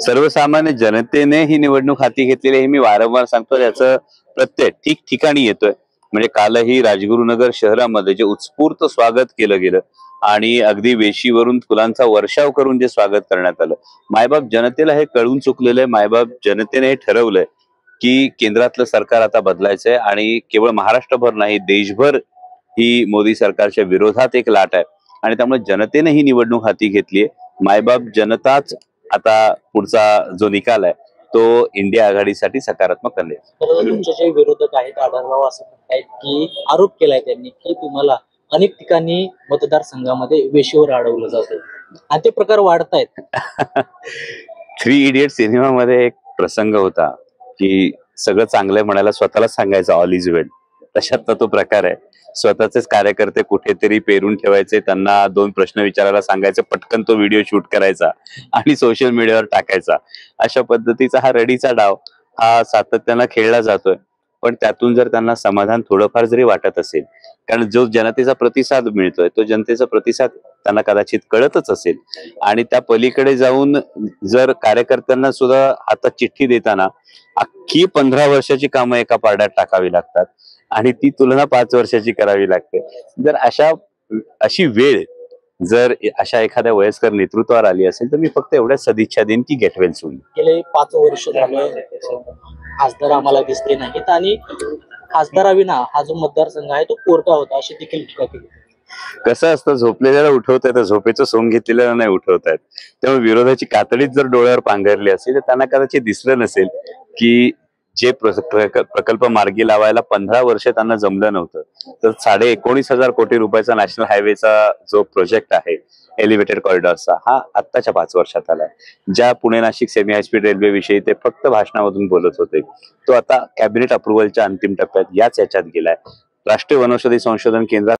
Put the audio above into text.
सर्वसामान्य जनतेने ही निवडणूक हाती घेतलेली हे मी वारंवार सांगतो, याचं प्रत्यय ठिकठिकाणी येतोय. म्हणजे कालही राजगुरुनगर शहरामध्ये जे उत्स्फूर्त स्वागत केलं गेलं आणि अगदी वेशीवरून फुलांचा वर्षाव करून जे स्वागत करण्यात आलं, मायबाप जनतेला हे कळून चुकलेलं आहे. मायबाप जनतेने हे ठरवलंय की केंद्रातलं सरकार आता बदलायचंय आणि केवळ महाराष्ट्रभर नाही, देशभर ही मोदी सरकारच्या विरोधात एक लाट आहे आणि त्यामुळे जनतेने ही निवडणूक हाती घेतलीये. मायबाप जनताच आता पुढचा जो निकाल आहे तो इंडिया आघाडीसाठी सकारात्मक करेल. तुमचे जे विरोधक आहेत आढळराव असं म्हणतायत की आरोप केलाय त्यांनी की तुम्हाला अनेक ठिकाणी मतदारसंघामध्ये वेशीवर अडवलं जातं आणि ते प्रकार वाढतायत. 3 इडियट सिनेमामध्ये एक प्रसंग होता की सगळं चांगलं म्हणायला स्वतःलाच सांगायचं ऑल इज वेल. तशातला तो प्रकार आहे. स्वतःचेच कार्यकर्ते कुठेतरी पेरून ठेवायचे, त्यांना 2 प्रश्न विचारायला सांगायचे, पटकन तो व्हिडिओ शूट करायचा आणि सोशल मीडियावर टाकायचा. अशा पद्धतीचा हा रडीचा डाव हा सातत्यानं खेळला जातोय. पण त्यातून जर त्यांना समाधान थोडंफार जरी वाटत असेल, कारण जो जनतेचा प्रतिसाद मिळतोय तो जनतेचा प्रतिसाद त्यांना कदाचित कळतच असेल आणि त्या पलीकडे जाऊन जर कार्यकर्त्यांना सुद्धा हातात चिठ्ठी देताना अख्खी 15 वर्षाची कामं एका पारड्यात टाकावी लागतात आणि ती तुलना 5 वर्षाची करावी लागते. जर अशी वेळ जर अशा एखाद्या वयस्कर नेतृत्वावर आली असेल तर मी फक्त एवढ्याच सदिच्छा देईन की गेट वेल सून. गेले 5 वर्ष झाले खासदार आम्हाला दिसले नाहीत आणि खासदाराविना हा जो मतदारसंघ आहे तो कोरका होता अशी देखील टीका केली. कसं असतं, झोपलेल्याला उठवतायत, झोपेचं सोंग घेतलेल्याला नाही उठवतायत. त्यामुळे विरोधाची कातडीच जर डोळ्यावर पांघरली असेल तर त्यांना कदाचित दिसलं नसेल की जे प्रकल्प मार्गी लावायला 15 वर्ष त्यांना जमलं नव्हतं, तर 19,500 कोटी रुपयाचा नॅशनल हायवेचा जो प्रोजेक्ट आहे एलिव्हेटेड कॉरिडॉरचा, हा आत्ताच्या 5 वर्षात आलाय. ज्या Pune Nashik semi high speed railway विषयी ते फक्त भाषणामधून बोलत होते, तो आता कॅबिनेट अप्रुव्हलच्या अंतिम टप्प्यात याच्यात गेलाय. राष्ट्रीय वनौषधी संशोधन केंद्रात